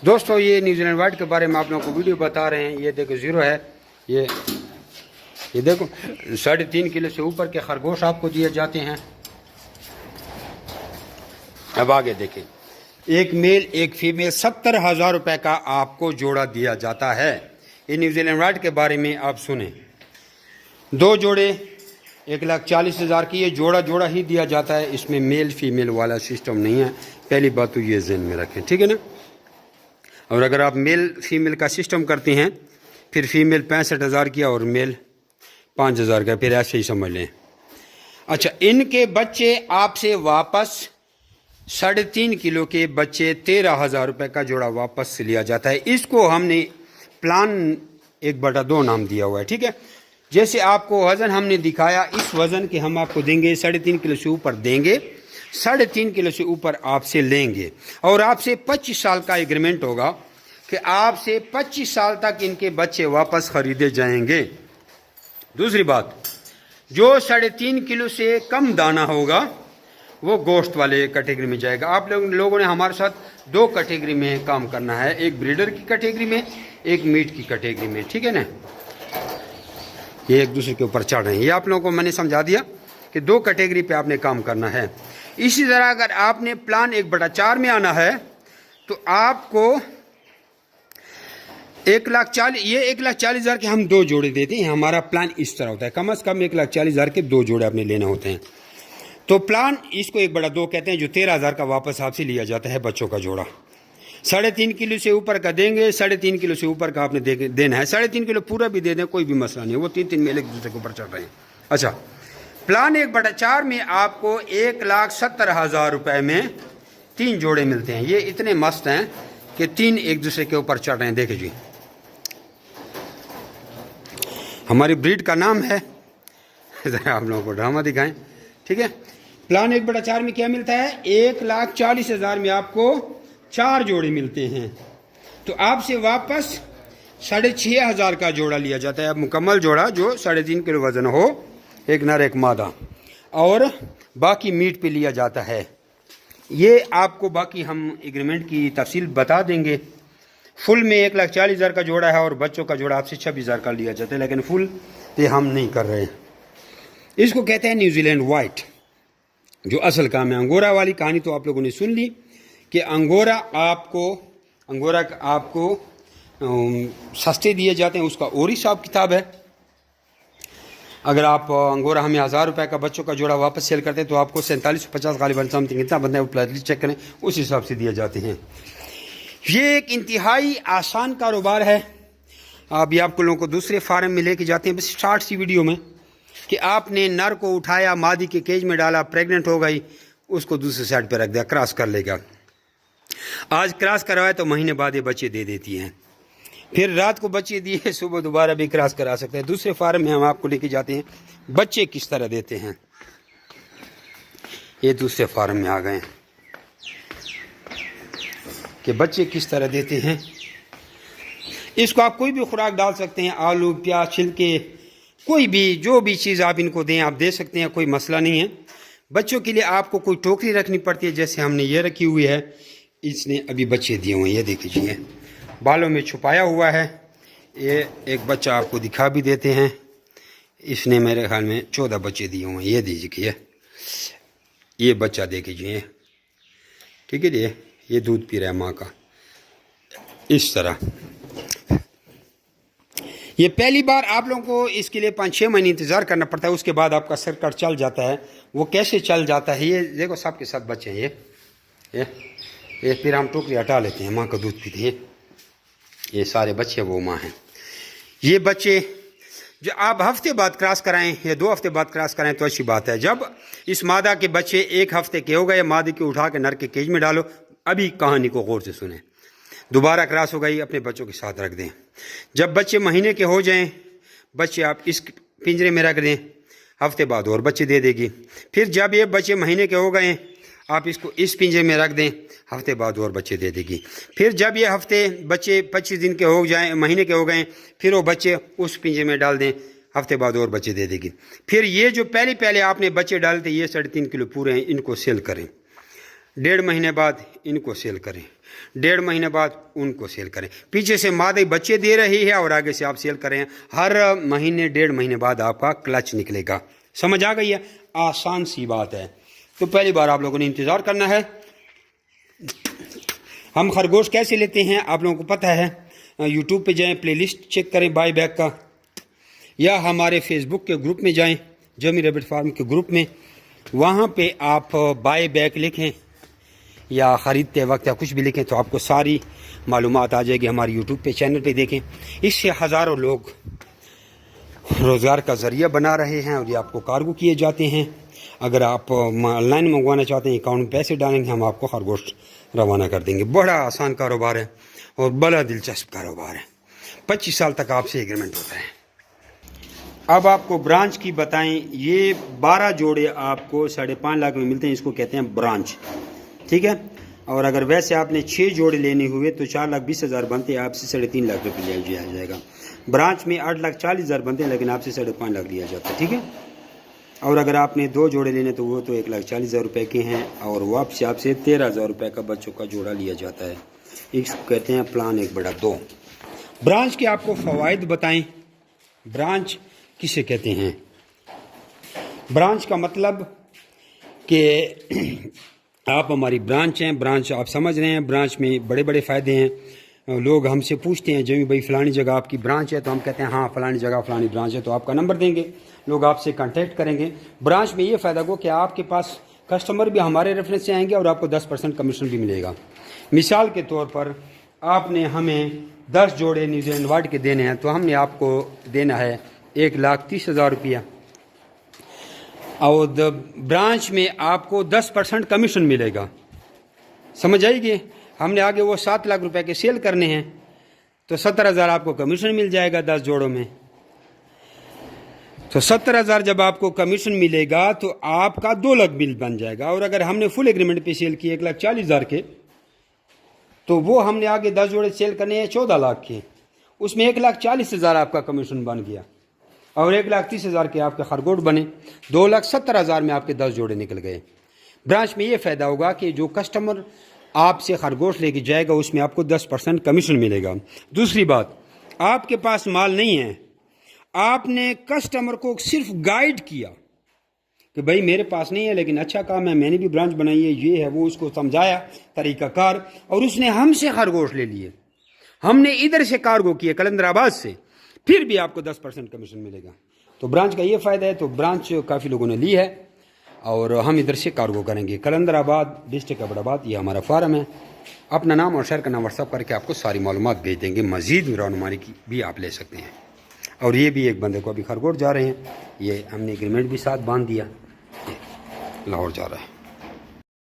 दोस्तों ये New Zealand white के बारे में आप लोगों को वीडियो बता रहे हैं। ये देखो ज़ीरो है। ये देखो 3.5 किलो से ऊपर के खरगोश आपको दिए जाते हैं। अब आगे देखें, एक मेल एक फीमेल 70,000 रुपये का आपको जोड़ा दिया जाता है। ये न्यूजीलैंड वाइट के बारे में आप सुने। 2 जोड़े 1,40,000 की, ये जोड़ा ही दिया जाता है। इसमें मेल फीमेल वाला सिस्टम नहीं है। पहली बात तो ये ज़हन में रखें, ठीक है ना। और अगर आप मेल फीमेल का सिस्टम करते हैं, फिर फीमेल 65,000 की और मेल 5,000 का, फिर ऐसे ही समझ लें। अच्छा, इनके बच्चे आपसे वापस 3.5 किलो के बच्चे 13,000 रुपये का जोड़ा वापस लिया जाता है। इसको हमने प्लान 1/2 नाम दिया हुआ है, ठीक है। जैसे आपको वज़न हमने दिखाया, इस वज़न के हम आपको देंगे 3.5 किलो से ऊपर देंगे, 3.5 किलो से ऊपर आपसे लेंगे और आपसे 25 साल का एग्रीमेंट होगा कि आपसे 25 साल तक इनके बच्चे वापस खरीदे जाएंगे। दूसरी बात, जो 3.5 किलो से कम दाना होगा वो गोश्त वाले कैटेगरी में जाएगा। आप लोगों ने हमारे साथ 2 कैटेगरी में काम करना है, एक ब्रीडर की कैटेगरी में, एक मीट की कैटेगरी में, ठीक है ना। ये एक दूसरे के ऊपर चढ़ रहे हैं। ये आप लोगों को मैंने समझा दिया कि 2 कैटेगरी पे आपने काम करना है। इसी तरह अगर आपने प्लान 1/4 में आना है तो आपको 1,40,000 के हम 2 जोड़े देते हैं। हमारा प्लान इस तरह होता है, कम से कम 1,40,000 के 2 जोड़े आपने लेने होते हैं। तो प्लान इसको 1/2 कहते हैं, जो 13,000 का वापस आपसे लिया जाता है बच्चों का जोड़ा। 3.5 किलो से ऊपर का देंगे, 3.5 किलो से ऊपर का आपने देना है। 3.5 किलो पूरा भी दे दें, कोई भी मसला नहीं, वो 3 मेल एक दूसरे के ऊपर चढ़ रहे हैं। अच्छा, प्लान 1/4 में आपको 1,70,000 रुपये में 3 जोड़े मिलते हैं। ये इतने मस्त हैं कि 3 एक दूसरे के ऊपर चढ़ रहे हैं। देखिए जी, हमारी ब्रीड का नाम है, ज़रा आप लोगों को ड्रामा दिखाएं, ठीक है। प्लान 1/4 में क्या मिलता है, 1,40,000 में आपको 4 जोड़े मिलते हैं। तो आपसे वापस 6,500 का जोड़ा लिया जाता है। अब मुकम्मल जोड़ा जो 3.5 किलो वज़न हो, एक नर एक मादा, और बाकी मीट पे लिया जाता है। ये आपको बाकी हम एग्रीमेंट की तफसील बता देंगे। फुल में 1,40,000 का जोड़ा है और बच्चों का जोड़ा आपसे 26,000 का लिया जाता है, लेकिन फुल पे हम नहीं कर रहे हैं। इसको कहते हैं न्यूजीलैंड वाइट, जो असल काम है। अंगोरा वाली कहानी तो आप लोगों ने सुन ली कि अंगोरा आपको सस्ते दिए जाते हैं, उसका और हिसाब किताब है। अगर आप अंगोरा हमें 1,000 रुपये का बच्चों का जोड़ा वापस सेल करते हैं तो आपको 4750 गालिबन समथिंग, इतना बंदा है, वो प्लेटलिस्ट चेक करें, उस हिसाब से दिए जाते हैं। ये एक इंतहाई आसान कारोबार है। अभी आपको लोगों को दूसरे फार्म में लेके जाते हैं, बस स्टार्ट सी वीडियो में, कि आपने नर को उठाया, मादी के केज में डाला, प्रेग्नेंट हो गई, उसको दूसरे साइड पर रख दिया, क्रॉस कर लेगा। आज क्रॉस करवाए तो महीने बाद ये बच्चे दे देती हैं, फिर रात को बच्चे दिए, सुबह दोबारा भी क्रॉस करा सकते हैं। दूसरे फार्म में हम आपको लेके जाते हैं बच्चे किस तरह देते हैं। ये दूसरे फार्म में आ गए कि बच्चे किस तरह देते हैं। इसको आप कोई भी खुराक डाल सकते हैं, आलू प्याज छिलके, कोई भी जो भी चीज़ आप इनको दें आप दे सकते हैं, कोई मसला नहीं है। बच्चों के लिए आपको कोई टोकरी रखनी पड़ती है, जैसे हमने ये रखी हुई है। इसने अभी बच्चे दिए हुए हैं, ये देख लीजिए, बालों में छुपाया हुआ है। ये एक बच्चा आपको दिखा भी देते हैं, इसने मेरे ख्याल में 14 बच्चे दिए हुए हैं। ये दीजिए, ये बच्चा देख लीजिए, ठीक है जी। ये दूध पी रहा है माँ का, इस तरह। ये पहली बार आप लोगों को इसके लिए 5-6 महीने इंतज़ार करना पड़ता है, उसके बाद आपका सर्कट चल जाता है। वो कैसे चल जाता है, ये देखो सबके साथ बच्चे हैं। ये फिर हम टोकरी हटा लेते हैं, माँ का दूध पीते हैं। ये सारे बच्चे वो माँ हैं। ये बच्चे जो आप हफ्ते बाद क्रॉस कराएं या 2 हफ्ते बाद क्रॉस कराएं तो अच्छी बात है। जब इस मादा के बच्चे 1 हफ्ते के हो गए, मादी को उठा के नर के केज में डालो। अभी कहानी को गौर से सुने। दोबारा क्रॉस हो गई, अपने बच्चों के साथ रख दें। जब बच्चे महीने के हो जाएं, बच्चे आप इस पिंजरे में रख दें, हफ्ते बाद और बच्चे दे देगी। फिर जब ये बच्चे महीने के हो गए, आप इसको इस पिंजरे में रख दें, हफ्ते बाद और बच्चे दे देगी। फिर जब ये बच्चे 25 दिन के हो जाएं, महीने के हो गए, फिर वो बच्चे उस पिंजरे में डाल दें, हफ्ते बाद और बच्चे दे देगी। फिर ये जो पहले आपने बच्चे डाले थे, ये 3.5 किलो पूरे हैं, इनको सेल करें। 1.5 महीने बाद इनको सेल करें, 1.5 महीने बाद उनको सेल करें। पीछे से मादे बच्चे दे रही है और आगे से आप सेल करें। हर महीने 1.5 महीने बाद आपका क्लच निकलेगा। समझ आ गई है? आसान सी बात है। तो पहली बार आप लोगों ने इंतज़ार करना है। हम खरगोश कैसे लेते हैं आप लोगों को पता है। यूट्यूब पे जाएं, प्लेलिस्ट चेक करें बाय बैक का, या हमारे फेसबुक के ग्रुप में जाएं, जमी रैबिट फार्म के ग्रुप में, वहाँ पे आप बाय बैक लिखें या ख़रीदते वक्त या कुछ भी लिखें तो आपको सारी मालूमात आ जाएगी। हमारे यूट्यूब पे चैनल पे देखें। इससे हज़ारों लोग रोज़गार का ज़रिया बना रहे हैं और ये आपको कार्गो किए जाते हैं। अगर आप ऑनलाइन मंगवाना चाहते हैं, अकाउंट में पैसे डालेंगे, हम आपको खरगोश रवाना कर देंगे। बड़ा आसान कारोबार है और बड़ा दिलचस्प कारोबार है। 25 साल तक आपसे एग्रीमेंट होता है। अब आपको ब्रांच की बताएं। ये 12 जोड़े आपको 5.5 लाख में मिलते हैं, इसको कहते हैं ब्रांच, ठीक है। और अगर वैसे आपने 6 जोड़े लेने हुए तो 4,20,000 बनते हैं, आपसे 3.5 लाख रुपये लिया जाएगा। ब्रांच में 8,40,000 बनते हैं, लेकिन आपसे 5.5 लाख लिया जाता है, ठीक है। और अगर आपने 2 जोड़े लेने तो वो तो 1,40,000 रुपये के हैं और वापस आपसे 13,000 रुपये का बच्चों का जोड़ा लिया जाता है। इसको कहते हैं प्लान 1/2। ब्रांच के आपको फ़वाइद बताएं। ब्रांच किसे कहते हैं? ब्रांच का मतलब कि आप हमारी ब्रांच हैं। ब्रांच आप समझ रहे हैं, ब्रांच में बड़े बड़े फ़ायदे हैं। लोग हमसे पूछते हैं जमी भाई फ़लानी जगह आपकी ब्रांच है, तो हम कहते हैं हाँ फ़लानी जगह फ़लानी ब्रांच है, तो आपका नंबर देंगे, लोग आपसे कांटेक्ट करेंगे। ब्रांच में ये फ़ायदा हो कि आपके पास कस्टमर भी हमारे रेफरेंस से आएंगे और आपको 10% कमीशन भी मिलेगा। मिसाल के तौर पर आपने हमें 10 जोड़े न्यूजीलैंड वाइट के देने हैं, तो हमने आपको देना है 1,30,000 रुपया और ब्रांच में आपको 10% कमीशन मिलेगा। समझ आएगी? हमने आगे वो 7 लाख रुपए के सेल करने हैं तो 17,000 आपको कमीशन मिल जाएगा 10 जोड़ों में। तो 17,000 जब आपको कमीशन मिलेगा तो आपका 2 लाख बिल बन जाएगा। और अगर हमने फुल एग्रीमेंट पे सेल किए 1,40,000 के, तो वो हमने आगे 10 जोड़े सेल करने हैं 14 लाख के, उसमें 1,40,000 आपका कमीशन बन गया और 1,30,000 के आपके खरगोश बने। 2,70,000 में आपके 10 जोड़े निकल गए। ब्रांच में ये फ़ायदा होगा कि जो कस्टमर आपसे खरगोश लेके जाएगा उसमें आपको 10% कमीशन मिलेगा। दूसरी बात, आपके पास माल नहीं है, आपने कस्टमर को सिर्फ गाइड किया कि भाई मेरे पास नहीं है लेकिन अच्छा काम है, मैंने भी ब्रांच बनाई है, ये है वो, उसको समझाया तरीक़ाकार और उसने हमसे खरगोश ले लिए। हमने इधर से कार्गो किए कलंदराबाद से, फिर भी आपको 10% कमीशन मिलेगा। तो ब्रांच का ये फ़ायदा है। तो ब्रांच काफ़ी लोगों ने ली है और हम इधर से कार्गो करेंगे। कलंदराबाद डिस्ट्रिक्ट अबड़ाबाद, ये हमारा फार्म है। अपना नाम और शहर का नाम व्हाट्सअप करके आपको सारी मालूमात भेज देंगे। मज़ीद रहनुमाई की भी आप ले सकते हैं। और ये भी एक बंदे को अभी खरगोश जा रहे हैं, ये हमने एग्रीमेंट भी साथ बांध दिया, लाहौर जा रहा है।